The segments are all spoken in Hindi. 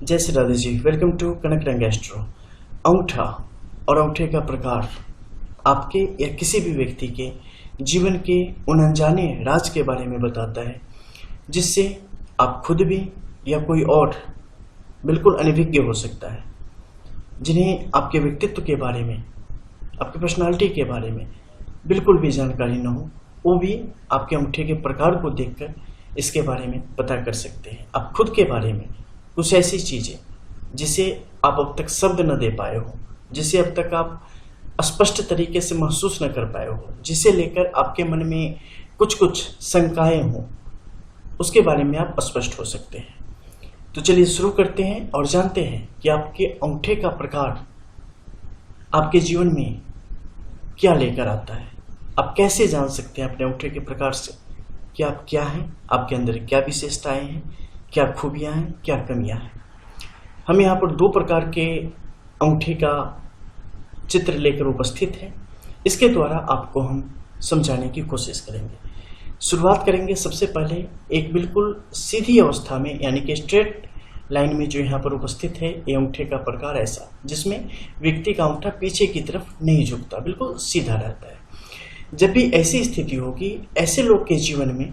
जय Shri Radhe ji. Welcome to connect and astro. अंगूठा और अंगूठे का प्रकार आपके या किसी भी व्यक्ति के जीवन के उन अनजाने राज के बारे में बताता है, जिससे आप खुद भी या कोई और बिल्कुल अनभिज्ञ हो सकता है। जिन्हें आपके व्यक्तित्व के बारे में, आपकी पर्सनालिटी के बारे में बिल्कुल भी जानकारी न हो, वो भी आपके अंगूठे के प्रकार को देखकर इसके बारे में पता कर सकते हैं। आप खुद के बारे में कुछ ऐसी चीजें जिसे आप अब तक शब्द न दे पाए हो, जिसे अब तक आप स्पष्ट तरीके से महसूस न कर पाए हो, जिसे लेकर आपके मन में कुछ कुछ शंकाएं हो, उसके बारे में आप स्पष्ट हो सकते हैं। तो चलिए शुरू करते हैं और जानते हैं कि आपके अंगूठे का प्रकार आपके जीवन में क्या लेकर आता है। आप कैसे जान सकते हैं अपने अंगूठे के प्रकार से कि आप क्या हैं, आपके अंदर क्या विशेषताएं हैं, क्या खूबियां हैं, क्या कमियां हैं। हम यहाँ पर दो प्रकार के अंगूठे का चित्र लेकर उपस्थित हैं। इसके द्वारा आपको हम समझाने की कोशिश करेंगे। शुरुआत करेंगे सबसे पहले एक बिल्कुल सीधी अवस्था में, यानी कि स्ट्रेट लाइन में जो यहाँ पर उपस्थित है। ये अंगूठे का प्रकार ऐसा, जिसमें व्यक्ति का अंगूठा पीछे की तरफ नहीं झुकता, बिल्कुल सीधा रहता है। जब भी ऐसी स्थिति होगी, ऐसे लोग के जीवन में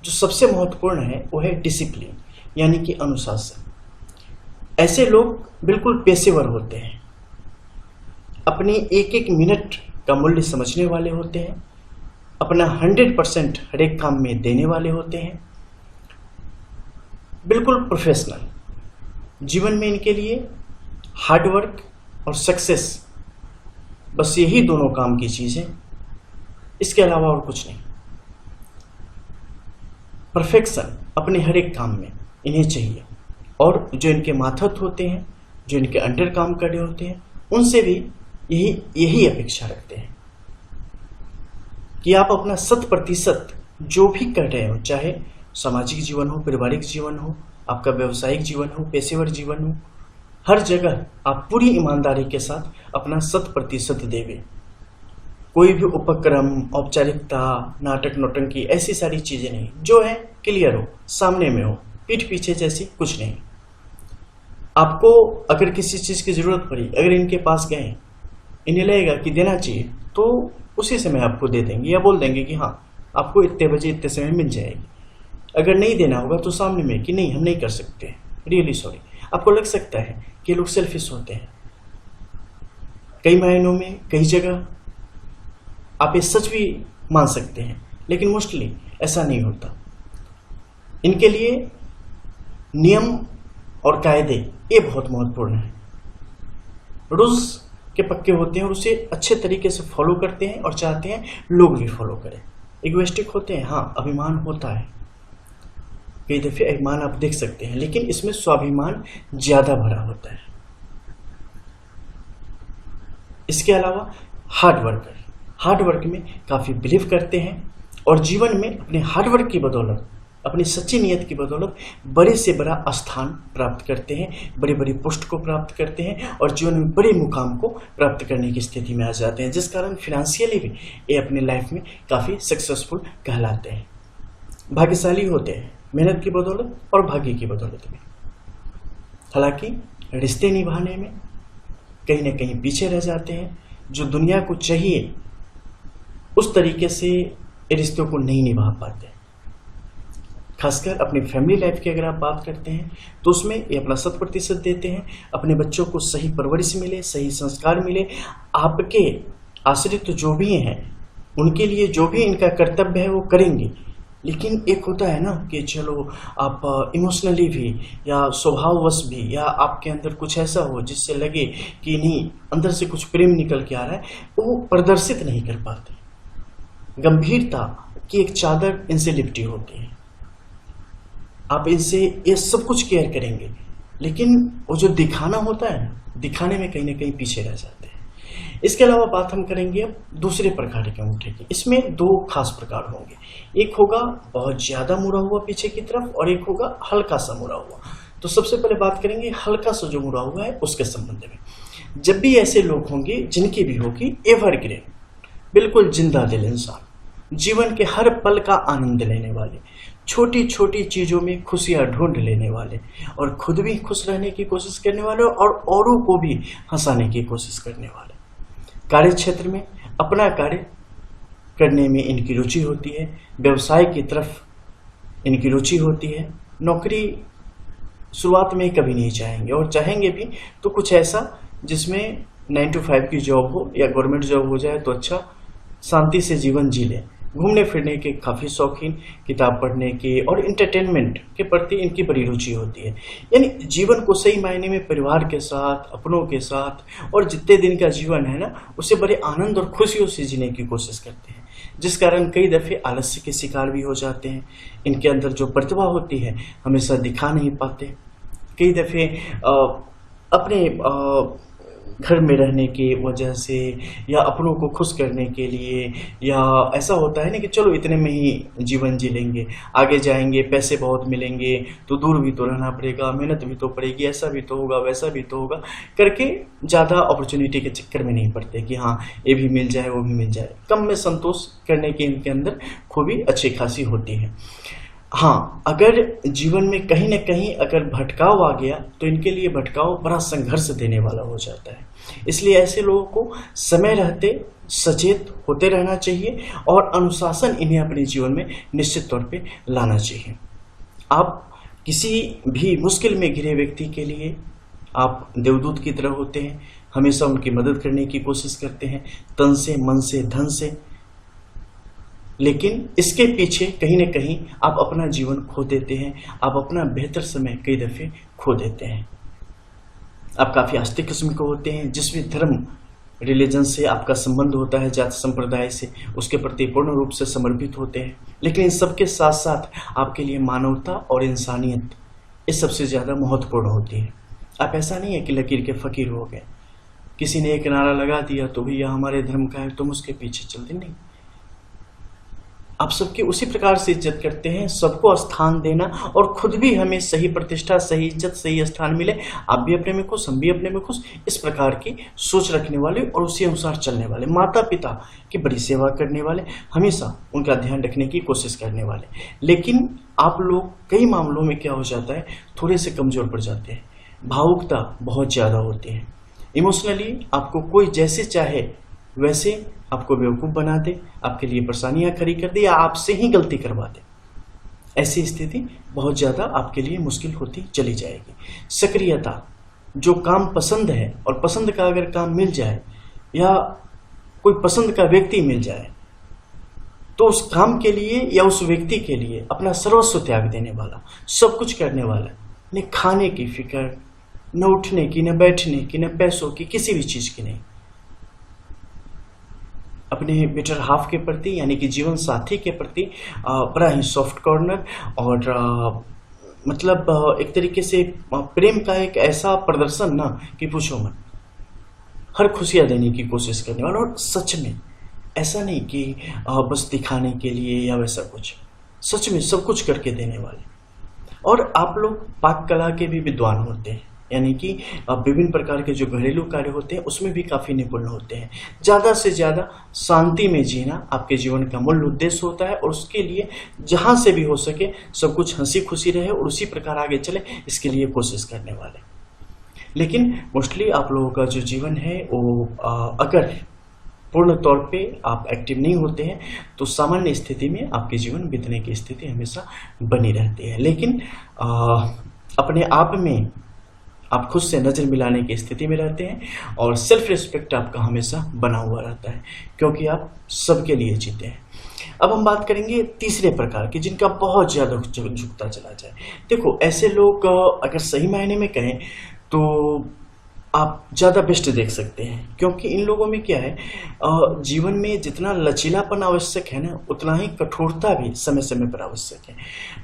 जो सबसे महत्वपूर्ण है वो है डिसिप्लिन, यानी कि अनुशासन। ऐसे लोग बिल्कुल पेशेवर होते हैं, अपनी एक एक मिनट का मूल्य समझने वाले होते हैं, अपना 100% हर एक काम में देने वाले होते हैं, बिल्कुल प्रोफेशनल। जीवन में इनके लिए हार्डवर्क और सक्सेस, बस यही दोनों काम की चीज है, इसके अलावा और कुछ नहीं। परफेक्शन अपने हर एक काम में इन्हें चाहिए, और जो इनके मातहत होते हैं, जो इनके अंडर काम कर रहे होते हैं, उनसे भी यही अपेक्षा रखते हैं कि आप अपना 100% जो भी कर रहे हो, चाहे सामाजिक जीवन हो, पारिवारिक जीवन हो, आपका व्यवसायिक जीवन हो, पेशेवर जीवन हो, हर जगह आप पूरी ईमानदारी के साथ अपना 100% देवे। कोई भी उपक्रम, औपचारिकता, नाटक नौटंकी, ऐसी सारी चीजें नहीं। जो है क्लियर हो, सामने में हो, पीठ पीछे जैसी कुछ नहीं। आपको अगर किसी चीज की जरूरत पड़ी, अगर इनके पास गए, इन्हें लगेगा कि देना चाहिए, तो उसी समय आपको दे देंगे या बोल देंगे कि हाँ आपको इतने बजे इतने समय मिल जाएगी। अगर नहीं देना होगा तो सामने में कि नहीं हम नहीं कर सकते, रियली सॉरी। आपको लग सकता है कि लोग सेल्फिश होते हैं, कई मायनों में, कई जगह आप ये सच भी मान सकते हैं, लेकिन मोस्टली ऐसा नहीं होता। इनके लिए नियम और कायदे ये बहुत महत्वपूर्ण है। रूल्स के पक्के होते हैं और उसे अच्छे तरीके से फॉलो करते हैं और चाहते हैं लोग भी फॉलो करें। इगोइस्टिक होते हैं, हाँ अभिमान होता है, कई दफे अभिमान आप देख सकते हैं, लेकिन इसमें स्वाभिमान ज्यादा भरा होता है। इसके अलावा हार्डवर्क में काफी बिलीव करते हैं और जीवन में अपने हार्डवर्क की बदौलत, अपनी सच्ची नियत की बदौलत बड़े से बड़ा स्थान प्राप्त करते हैं, बड़ी बड़ी पोस्ट को प्राप्त करते हैं और जीवन में बड़े मुकाम को प्राप्त करने की स्थिति में आ जाते हैं, जिस कारण फिनेंशियली भी ये अपने लाइफ में काफी सक्सेसफुल कहलाते हैं। भाग्यशाली होते हैं मेहनत की बदौलत और भाग्य की बदौलत में। हालांकि रिश्ते निभाने में कहीं ना कहीं पीछे रह जाते हैं। जो दुनिया को चाहिए उस तरीके से रिश्तों को नहीं निभा पाते। खासकर अपनी फैमिली लाइफ की अगर आप बात करते हैं तो उसमें ये अपना 100% देते हैं। अपने बच्चों को सही परवरिश मिले, सही संस्कार मिले, आपके आश्रित जो भी हैं उनके लिए जो भी इनका कर्तव्य है वो करेंगे। लेकिन एक होता है ना कि चलो आप इमोशनली भी या स्वभाववश भी, या आपके अंदर कुछ ऐसा हो जिससे लगे कि नहीं अंदर से कुछ प्रेम निकल के आ रहा है, वो प्रदर्शित नहीं कर पाते। गंभीरता की एक चादर इनसे लिपटी होती है। आप इनसे ये सब कुछ केयर करेंगे, लेकिन वो जो दिखाना होता है, दिखाने में कहीं ना कहीं पीछे रह जाते हैं। इसके अलावा बात हम करेंगे अब दूसरे प्रकार के अंगूठे की। इसमें दो खास प्रकार होंगे, एक होगा बहुत ज्यादा मुड़ा हुआ पीछे की तरफ और एक होगा हल्का सा मुड़ा हुआ। तो सबसे पहले बात करेंगे हल्का सा जो मुड़ा हुआ है उसके संबंध में। जब भी ऐसे लोग होंगे जिनकी भी होगी एवरग्रीन, बिल्कुल जिंदा दिल इंसान, जीवन के हर पल का आनंद लेने वाले, छोटी छोटी चीजों में खुशियां ढूंढ लेने वाले और खुद भी खुश रहने की कोशिश करने वाले और औरों को भी हंसाने की कोशिश करने वाले। कार्य क्षेत्र में अपना कार्य करने में इनकी रुचि होती है, व्यवसाय की तरफ इनकी रुचि होती है। नौकरी शुरुआत में कभी नहीं चाहेंगे और चाहेंगे भी तो कुछ ऐसा जिसमें 9 to 5 की जॉब हो या गवर्नमेंट जॉब हो जाए तो अच्छा, शांति से जीवन जी ले। घूमने फिरने के काफ़ी शौकीन, किताब पढ़ने के और इंटरटेनमेंट के प्रति इनकी बड़ी रुचि होती है। यानी जीवन को सही मायने में परिवार के साथ, अपनों के साथ और जितने दिन का जीवन है ना, उसे बड़े आनंद और खुशियों से जीने की कोशिश करते हैं, जिस कारण कई दफ़े आलस्य के शिकार भी हो जाते हैं। इनके अंदर जो प्रतिभा होती है हमेशा दिखा नहीं पाते। कई दफ़े अपने घर में रहने की वजह से या अपनों को खुश करने के लिए, या ऐसा होता है ना कि चलो इतने में ही जीवन जी लेंगे, आगे जाएंगे, पैसे बहुत मिलेंगे तो दूर भी तो रहना पड़ेगा, मेहनत भी तो पड़ेगी, ऐसा भी तो होगा, वैसा भी तो होगा करके ज़्यादा अपॉर्चुनिटी के चक्कर में नहीं पड़ते कि हाँ ये भी मिल जाए वो भी मिल जाए। कम में संतोष करने की इनके अंदर खूबी अच्छी खासी होती है। हाँ, अगर जीवन में कहीं ना कहीं अगर भटकाव आ गया तो इनके लिए भटकाव बड़ा संघर्ष देने वाला हो जाता है। इसलिए ऐसे लोगों को समय रहते सचेत होते रहना चाहिए और अनुशासन इन्हें अपने जीवन में निश्चित तौर पे लाना चाहिए। आप किसी भी मुश्किल में घिरे व्यक्ति के लिए आप देवदूत की तरह होते हैं, हमेशा उनकी मदद करने की कोशिश करते हैं, तन से, मन से, धन से। लेकिन इसके पीछे कहीं न कहीं आप अपना जीवन खो देते हैं, आप अपना बेहतर समय कई दफ़े खो देते हैं। आप काफ़ी आस्तिक किस्म के होते हैं, जिसमें धर्म, रिलीजन से आपका संबंध होता है, जाति संप्रदाय से, उसके प्रति पूर्ण रूप से समर्पित होते हैं। लेकिन इन सबके साथ साथ आपके लिए मानवता और इंसानियत इस सबसे ज़्यादा महत्वपूर्ण होती है। आप ऐसा नहीं है कि लकीर के फ़कीर हो गए, किसी ने एक नारा लगा दिया तो भैया हमारे धर्म का है तुम उसके पीछे चलते नहीं। आप सबकी उसी प्रकार से इज्जत करते हैं, सबको स्थान देना और खुद भी हमें सही प्रतिष्ठा, सही इज्जत, सही स्थान मिले, आप भी अपने में खुश, हम भी अपने में खुश, इस प्रकार की सोच रखने वाले और उसी अनुसार चलने वाले, माता पिता की बड़ी सेवा करने वाले, हमेशा उनका ध्यान रखने की कोशिश करने वाले। लेकिन आप लोग कई मामलों में क्या हो जाता है, थोड़े से कमजोर पड़ जाते हैं, भावुकता बहुत ज़्यादा होती है। इमोशनली आपको कोई जैसे चाहे वैसे आपको बेवकूफ़ बना दे, आपके लिए परेशानियां खड़ी कर दे या आपसे ही गलती करवा दे। ऐसी स्थिति बहुत ज़्यादा आपके लिए मुश्किल होती चली जाएगी। सक्रियता, जो काम पसंद है और पसंद का अगर काम मिल जाए या कोई पसंद का व्यक्ति मिल जाए तो उस काम के लिए या उस व्यक्ति के लिए अपना सर्वस्व त्याग देने वाला, सब कुछ करने वाला, न खाने की फिक्र, न उठने की, न बैठने की, न पैसों की, किसी भी चीज़ की नहीं। अपने बेटर हाफ के प्रति यानी कि जीवन साथी के प्रति बड़ा ही सॉफ्ट कॉर्नर और मतलब एक तरीके से प्रेम का एक ऐसा प्रदर्शन ना कि पूछो मत, हर खुशियाँ देने की कोशिश करने वाला। और सच में ऐसा नहीं कि बस दिखाने के लिए या वैसा कुछ, सच में सब कुछ करके देने वाले। और आप लोग पाक कला के भी विद्वान होते हैं, यानी कि विभिन्न प्रकार के जो घरेलू कार्य होते हैं उसमें भी काफ़ी निपुण होते हैं। ज़्यादा से ज़्यादा शांति में जीना आपके जीवन का मूल उद्देश्य होता है और उसके लिए जहाँ से भी हो सके सब कुछ हंसी खुशी रहे और उसी प्रकार आगे चले, इसके लिए कोशिश करने वाले। लेकिन मोस्टली आप लोगों का जो जीवन है वो अगर पूर्ण तौर पे आप एक्टिव नहीं होते हैं तो सामान्य स्थिति में आपके जीवन बीतने की स्थिति हमेशा बनी रहती है। लेकिन अपने आप में आप खुद से नज़र मिलाने की स्थिति में रहते हैं और सेल्फ रिस्पेक्ट आपका हमेशा बना हुआ रहता है, क्योंकि आप सबके लिए जीते हैं। अब हम बात करेंगे तीसरे प्रकार की, जिनका बहुत ज़्यादा झुकता चला जाए। देखो, ऐसे लोग अगर सही मायने में कहें तो आप ज़्यादा बेस्ट देख सकते हैं, क्योंकि इन लोगों में क्या है, जीवन में जितना लचीलापन आवश्यक है ना उतना ही कठोरता भी समय समय पर आवश्यक है।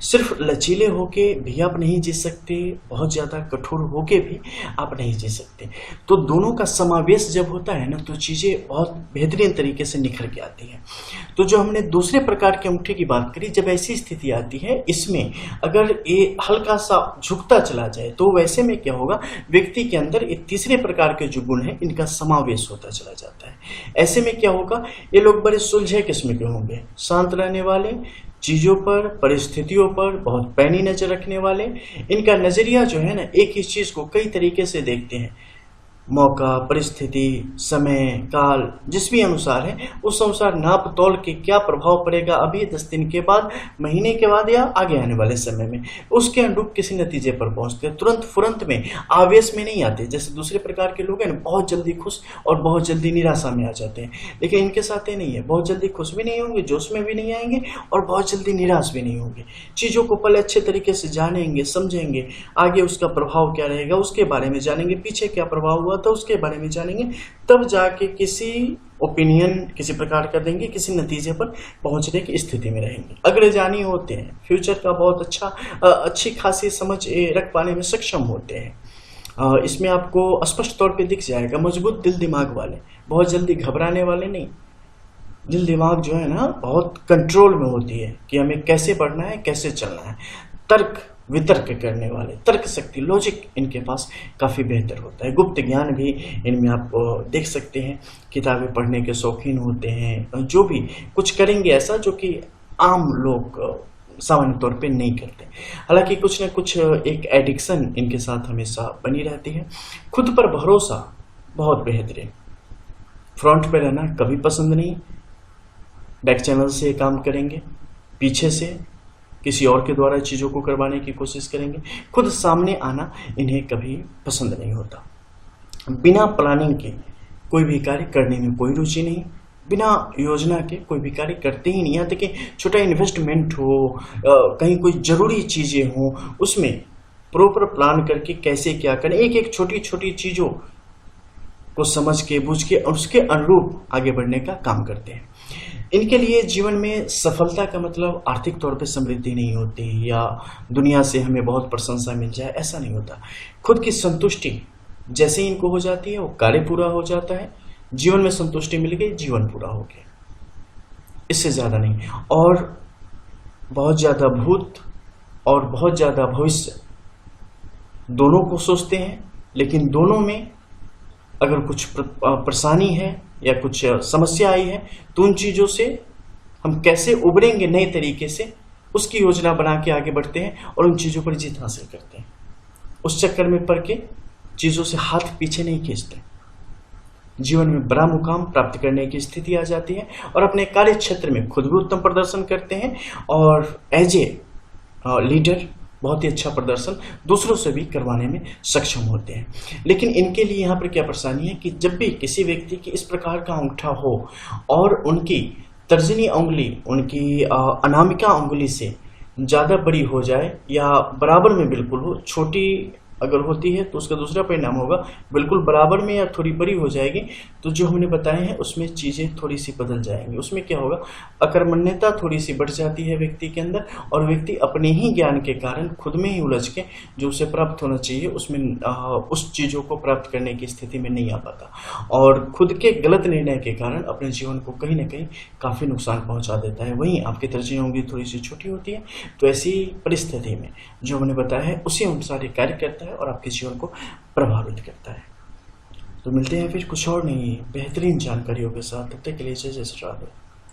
सिर्फ लचीले होके भी आप नहीं जी सकते, बहुत ज़्यादा कठोर होके भी आप नहीं जी सकते। तो दोनों का समावेश जब होता है ना तो चीज़ें बहुत बेहतरीन तरीके से निखर के आती हैं। तो जो हमने दूसरे प्रकार के अंगूठे की बात करी, जब ऐसी स्थिति आती है, इसमें अगर ये हल्का सा झुकता चला जाए तो वैसे में क्या होगा, व्यक्ति के अंदर तीसरे प्रकार के जो गुण हैं इनका समावेश होता चला जाता है। ऐसे में क्या होगा, ये लोग बड़े सुलझे किस्म के होंगे, शांत रहने वाले, चीजों पर, परिस्थितियों पर बहुत पैनी नजर रखने वाले। इनका नजरिया जो है ना, एक ही चीज को कई तरीके से देखते हैं। मौका, परिस्थिति, समय, काल जिस भी अनुसार है उस अनुसार नाप तोल के क्या प्रभाव पड़ेगा अभी 10 दिन के बाद, महीने के बाद या आगे आने वाले समय में, उसके अनुरूप किसी नतीजे पर पहुंचते हैं। तुरंत फुरंत में, आवेश में नहीं आते जैसे दूसरे प्रकार के लोग हैं ना, बहुत जल्दी खुश और बहुत जल्दी निराशा में आ जाते हैं। लेकिन इनके साथ ये नहीं है, बहुत जल्दी खुश भी नहीं होंगे, जोश में भी नहीं आएंगे और बहुत जल्दी निराश भी नहीं होंगे। चीजों को पहले अच्छे तरीके से जानेंगे, समझेंगे, आगे उसका प्रभाव क्या रहेगा उसके बारे में जानेंगे, पीछे क्या प्रभाव हुआ तो उसके बारे में जानेंगे, तब जाके किसी ओपिनियन किसी प्रकार का देंगे, किसी नतीजे पर पहुंचने की स्थिति में रहेंगे। अग्रगामी होते हैं, फ्यूचर का बहुत अच्छी खासी समझ रख पाने में सक्षम होते हैं। इसमें आपको स्पष्ट तौर पे दिख जाएगा, मजबूत दिल दिमाग वाले, बहुत जल्दी घबराने वाले नहीं। दिल दिमाग जो है ना बहुत कंट्रोल में होती है कि हमें कैसे बढ़ना है, कैसे चलना है। तर्क वितर्क करने वाले, तर्क शक्ति, लॉजिक इनके पास काफ़ी बेहतर होता है। गुप्त ज्ञान भी इनमें आप देख सकते हैं, किताबें पढ़ने के शौकीन होते हैं, जो भी कुछ करेंगे ऐसा जो कि आम लोग सामान्य तौर पे नहीं करते। हालांकि कुछ न कुछ एक एडिक्शन इनके साथ हमेशा बनी रहती है। खुद पर भरोसा बहुत बेहतरीन, फ्रंट पे रहना कभी पसंद नहीं, बैक चैनल से काम करेंगे, पीछे से किसी और के द्वारा चीज़ों को करवाने की कोशिश करेंगे। खुद सामने आना इन्हें कभी पसंद नहीं होता। बिना प्लानिंग के कोई भी कार्य करने में कोई रुचि नहीं, बिना योजना के कोई भी कार्य करते ही नहीं। यहाँ तक कि छोटा इन्वेस्टमेंट हो, कहीं कोई जरूरी चीज़ें हों, उसमें प्रॉपर प्लान करके कैसे क्या करें, एक एक छोटी छोटी चीज़ों को समझ के, बुझ के और उसके अनुरूप आगे बढ़ने का काम करते हैं। इनके लिए जीवन में सफलता का मतलब आर्थिक तौर पे समृद्धि नहीं होती या दुनिया से हमें बहुत प्रशंसा मिल जाए, ऐसा नहीं होता। खुद की संतुष्टि जैसे ही इनको हो जाती है, वो कार्य पूरा हो जाता है, जीवन में संतुष्टि मिल गई, जीवन पूरा हो गया, इससे ज्यादा नहीं। और बहुत ज्यादा भूत और बहुत ज्यादा भविष्य दोनों को सोचते हैं, लेकिन दोनों में अगर कुछ परेशानी है या कुछ समस्या आई है तो उन चीज़ों से हम कैसे उबरेंगे नए तरीके से, उसकी योजना बना के आगे बढ़ते हैं और उन चीज़ों पर जीत हासिल करते हैं। उस चक्कर में पड़ के चीज़ों से हाथ पीछे नहीं खींचते। जीवन में बड़ा मुकाम प्राप्त करने की स्थिति आ जाती है और अपने कार्य क्षेत्र में खुद भी उत्तम प्रदर्शन करते हैं और एज ए लीडर बहुत ही अच्छा प्रदर्शन दूसरों से भी करवाने में सक्षम होते हैं। लेकिन इनके लिए यहाँ पर क्या परेशानी है कि जब भी किसी व्यक्ति की इस प्रकार का अंगूठा हो और उनकी तर्जनी उंगली उनकी अनामिका उंगली से ज़्यादा बड़ी हो जाए या बराबर में बिल्कुल हो, छोटी अगर होती है तो उसका दूसरा परिणाम होगा बिल्कुल बराबर में या थोड़ी बड़ी हो जाएगी, तो जो हमने बताए हैं उसमें चीज़ें थोड़ी सी बदल जाएंगी। उसमें क्या होगा, अकर्मण्यता थोड़ी सी बढ़ जाती है व्यक्ति के अंदर और व्यक्ति अपने ही ज्ञान के कारण खुद में ही उलझ के जो उसे प्राप्त होना चाहिए उसमें उस चीज़ों को प्राप्त करने की स्थिति में नहीं आ पाता और खुद के गलत निर्णय के कारण अपने जीवन को कहीं ना कहीं काफ़ी नुकसान पहुँचा देता है। वहीं आपकी तरजीह होंगी थोड़ी सी छोटी होती है, तो ऐसी परिस्थिति में जो हमने बताया है उसी अनुसार ये कार्य करता है और आपके जीवन को प्रभावित करता है। तो मिलते हैं फिर कुछ और नहीं बेहतरीन जानकारियों के साथ, तब तक के लिए जय श्री राधे।